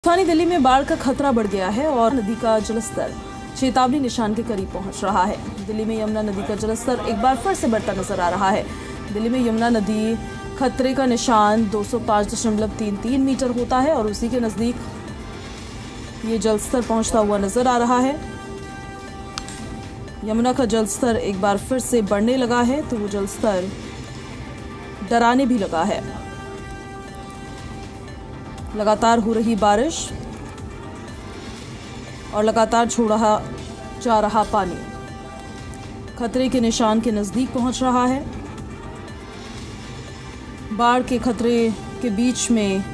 राजधानी दिल्ली में बाढ़ का खतरा बढ़ गया है और नदी का जलस्तर चेतावनी निशान के करीब पहुंच रहा है। दिल्ली में यमुना नदी का जलस्तर एक बार फिर से बढ़ता नजर आ रहा है। दिल्ली में यमुना नदी खतरे का निशान 205.33 मीटर होता है और उसी के नजदीक ये जलस्तर पहुंचता हुआ नजर आ रहा है। यमुना का जलस्तर एक बार फिर से बढ़ने लगा है तो वो जलस्तर डराने भी लगा है। लगातार हो रही बारिश और लगातार छोड़ा जा रहा पानी खतरे के निशान के नजदीक पहुंच रहा है। बाढ़ के खतरे के बीच में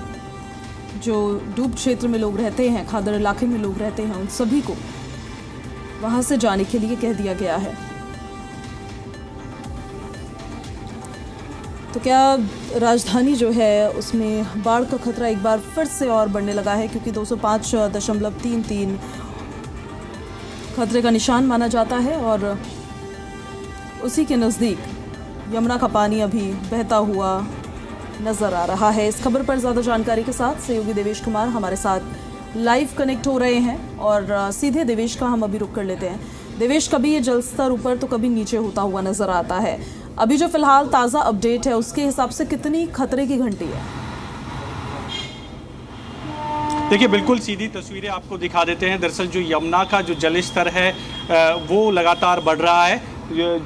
जो डूब क्षेत्र में लोग रहते हैं, खादर इलाके में लोग रहते हैं, उन सभी को वहां से जाने के लिए कह दिया गया है। तो क्या राजधानी जो है उसमें बाढ़ का खतरा एक बार फिर से और बढ़ने लगा है, क्योंकि 205.33 खतरे का निशान माना जाता है और उसी के नज़दीक यमुना का पानी अभी बहता हुआ नज़र आ रहा है। इस खबर पर ज़्यादा जानकारी के साथ सहयोगी देवेश कुमार हमारे साथ लाइव कनेक्ट हो रहे हैं और सीधे देवेश का हम अभी रुक कर लेते हैं। देवेश, कभी ये जलस्तर ऊपर तो कभी नीचे होता हुआ नज़र आता है। अभी जो फिलहाल ताज़ा अपडेट है उसके हिसाब से कितनी खतरे की घंटी है? देखिए, बिल्कुल सीधी तस्वीरें आपको दिखा देते हैं। दरअसल जो यमुना का जो जल स्तर है वो लगातार बढ़ रहा है।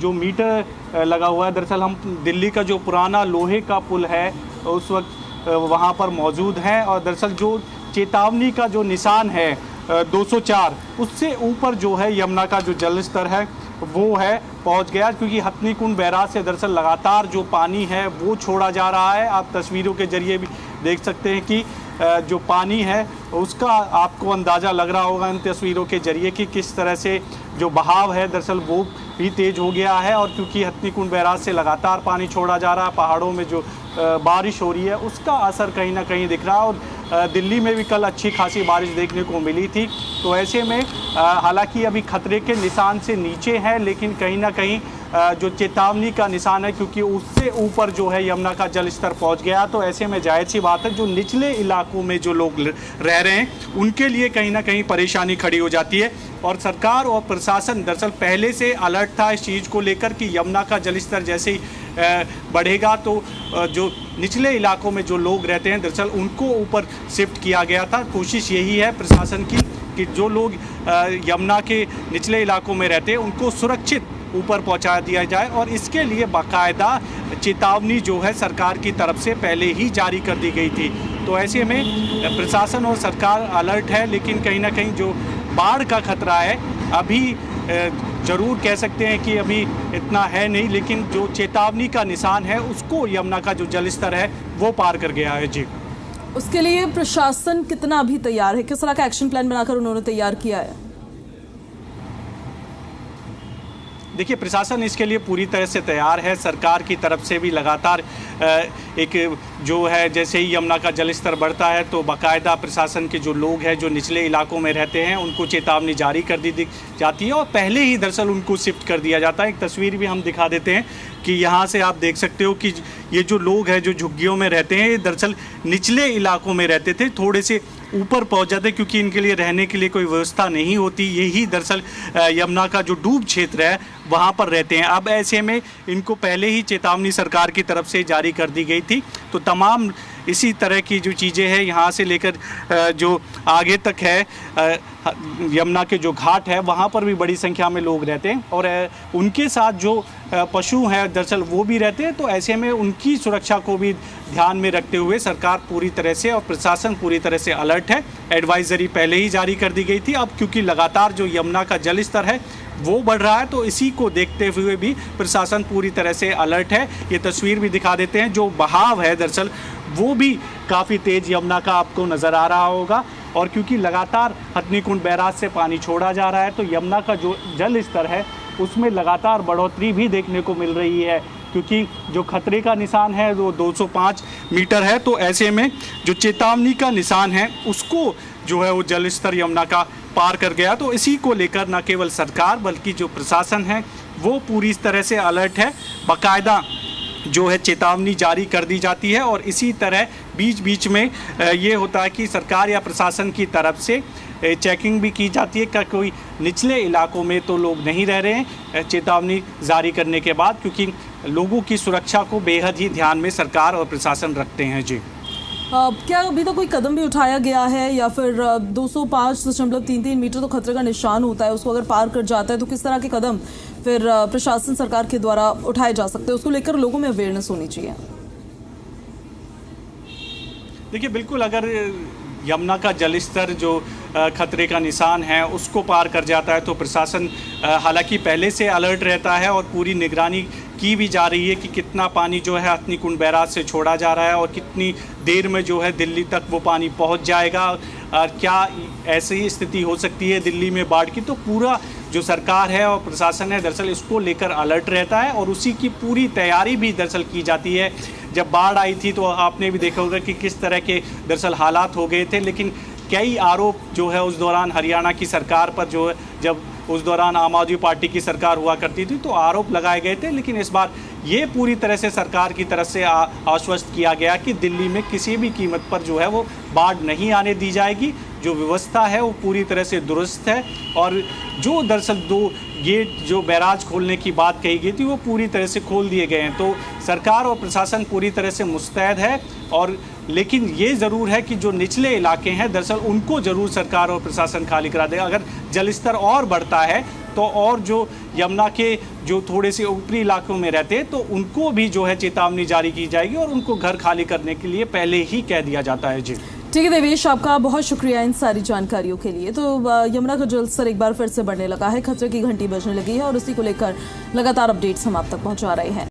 जो मीटर लगा हुआ है, दरअसल हम दिल्ली का जो पुराना लोहे का पुल है उस वक्त वहाँ पर मौजूद हैं और दरअसल जो चेतावनी का जो निशान है 204 उससे ऊपर जो है यमुना का जो जल स्तर है वो है पहुंच गया, क्योंकि हथनीकुंड बैराज से दरअसल लगातार जो पानी है वो छोड़ा जा रहा है। आप तस्वीरों के जरिए भी देख सकते हैं कि जो पानी है उसका आपको अंदाज़ा लग रहा होगा इन तस्वीरों के जरिए कि किस तरह से जो बहाव है दरअसल वो भी तेज़ हो गया है। और क्योंकि हथनीकुंड बैराज से लगातार पानी छोड़ा जा रहा है, पहाड़ों में जो बारिश हो रही है उसका असर कहीं ना कहीं दिख रहा है। और दिल्ली में भी कल अच्छी खासी बारिश देखने को मिली थी। तो ऐसे में हालांकि अभी खतरे के निशान से नीचे है, लेकिन कहीं ना कहीं जो चेतावनी का निशान है, क्योंकि उससे ऊपर जो है यमुना का जल स्तर पहुँच गया। तो ऐसे में जाहिर सी बात है जो निचले इलाकों में जो लोग रह रहे हैं उनके लिए कहीं ना कहीं परेशानी खड़ी हो जाती है। और सरकार और प्रशासन दरअसल पहले से अलर्ट था इस चीज़ को लेकर कि यमुना का जल स्तर जैसे ही बढ़ेगा तो जो निचले इलाकों में जो लोग रहते हैं दरअसल उनको ऊपर शिफ्ट किया गया था। कोशिश यही है प्रशासन की कि जो लोग यमुना के निचले इलाकों में रहते हैं उनको सुरक्षित ऊपर पहुंचा दिया जाए और इसके लिए बाकायदा चेतावनी जो है सरकार की तरफ से पहले ही जारी कर दी गई थी। तो ऐसे में प्रशासन और सरकार अलर्ट है, लेकिन कहीं ना कहीं जो बाढ़ का खतरा है अभी ज़रूर कह सकते हैं कि अभी इतना है नहीं, लेकिन जो चेतावनी का निशान है उसको यमुना का जो जल स्तर है वो पार कर गया है। जी, उसके लिए प्रशासन कितना अभी तैयार है? किस तरह का एक्शन प्लान बनाकर उन्होंने तैयार किया है? देखिए, प्रशासन इसके लिए पूरी तरह से तैयार है। सरकार की तरफ से भी लगातार एक जो है जैसे ही यमुना का जल स्तर बढ़ता है तो बाकायदा प्रशासन के जो लोग हैं जो निचले इलाकों में रहते हैं उनको चेतावनी जारी कर दी जाती है और पहले ही दरअसल उनको शिफ्ट कर दिया जाता है। एक तस्वीर भी हम दिखा देते हैं कि यहाँ से आप देख सकते हो कि ये जो लोग हैं जो झुग्गियों में रहते हैं ये दरअसल निचले इलाकों में रहते थे, थोड़े से ऊपर पहुँच जाते क्योंकि इनके लिए रहने के लिए कोई व्यवस्था नहीं होती। यही दरअसल यमुना का जो डूब क्षेत्र है वहाँ पर रहते हैं। अब ऐसे में इनको पहले ही चेतावनी सरकार की तरफ से जारी कर दी गई थी। तो तमाम इसी तरह की जो चीज़ें हैं यहाँ से लेकर जो आगे तक है यमुना के जो घाट है वहाँ पर भी बड़ी संख्या में लोग रहते हैं और उनके साथ जो पशु हैं दरअसल वो भी रहते हैं। तो ऐसे में उनकी सुरक्षा को भी ध्यान में रखते हुए सरकार पूरी तरह से और प्रशासन पूरी तरह से अलर्ट है। एडवाइजरी पहले ही जारी कर दी गई थी। अब क्योंकि लगातार जो यमुना का जल स्तर है वो बढ़ रहा है तो इसी को देखते हुए भी प्रशासन पूरी तरह से अलर्ट है। ये तस्वीर भी दिखा देते हैं, जो बहाव है दरअसल वो भी काफ़ी तेज़ यमुना का आपको नज़र आ रहा होगा। और क्योंकि लगातार हथनीकुंड बैराज से पानी छोड़ा जा रहा है तो यमुना का जो जल स्तर है उसमें लगातार बढ़ोतरी भी देखने को मिल रही है, क्योंकि जो खतरे का निशान है वो 205 मीटर है। तो ऐसे में जो चेतावनी का निशान है उसको जो है वो जल स्तर यमुना का पार कर गया। तो इसी को लेकर न केवल सरकार बल्कि जो प्रशासन है वो पूरी तरह से अलर्ट है। बाकायदा जो है चेतावनी जारी कर दी जाती है और इसी तरह बीच बीच में ये होता है कि सरकार या प्रशासन की तरफ से चेकिंग भी की जाती है कि कोई निचले इलाकों में तो लोग नहीं रह रहे हैं चेतावनी जारी करने के बाद, क्योंकि लोगों की सुरक्षा को बेहद ही ध्यान में सरकार और प्रशासन रखते हैं। जी क्या अभी तक कोई कदम भी उठाया गया है या फिर 205.33 मीटर तो खतरे का निशान होता है, उसको अगर पार कर जाता है तो किस तरह के कदम फिर प्रशासन सरकार के द्वारा उठाए जा सकते हैं, उसको लेकर लोगों में अवेयरनेस होनी चाहिए? देखिए बिल्कुल, अगर यमुना का जलस्तर जो खतरे का निशान है उसको पार कर जाता है तो प्रशासन हालांकि पहले से अलर्ट रहता है और पूरी निगरानी की भी जा रही है कि कितना पानी जो है हथनीकुंड बैराज से छोड़ा जा रहा है और कितनी देर में जो है दिल्ली तक वो पानी पहुंच जाएगा और क्या ऐसी स्थिति हो सकती है दिल्ली में बाढ़ की। तो पूरा जो सरकार है और प्रशासन है दरअसल इसको लेकर अलर्ट रहता है और उसी की पूरी तैयारी भी दरअसल की जाती है। जब बाढ़ आई थी तो आपने भी देखा होगा कि किस तरह के दरअसल हालात हो गए थे, लेकिन कई आरोप जो है उस दौरान हरियाणा की सरकार पर जो है, जब उस दौरान आम आदमी पार्टी की सरकार हुआ करती थी तो आरोप लगाए गए थे, लेकिन इस बार ये पूरी तरह से सरकार की तरफ से आश्वस्त किया गया कि दिल्ली में किसी भी कीमत पर जो है वो बाढ़ नहीं आने दी जाएगी। जो व्यवस्था है वो पूरी तरह से दुरुस्त है और जो दरअसल 2 गेट जो बैराज खोलने की बात कही गई थी वो पूरी तरह से खोल दिए गए हैं। तो सरकार और प्रशासन पूरी तरह से मुस्तैद है और लेकिन ये ज़रूर है कि जो निचले इलाके हैं दरअसल उनको ज़रूर सरकार और प्रशासन खाली करा देगा। अगर जलस्तर और बढ़ता है तो और जो यमुना के जो थोड़े से ऊपरी इलाकों में रहते हैं तो उनको भी जो है चेतावनी जारी की जाएगी और उनको घर खाली करने के लिए पहले ही कह दिया जाता है। जी ठीक है देवेश, आपका बहुत शुक्रिया इन सारी जानकारियों के लिए। तो यमुना का जलस्तर एक बार फिर से बढ़ने लगा है, खतरे की घंटी बजने लगी है और उसी को लेकर लगातार अपडेट्स हम आप तक पहुंचा रहे हैं।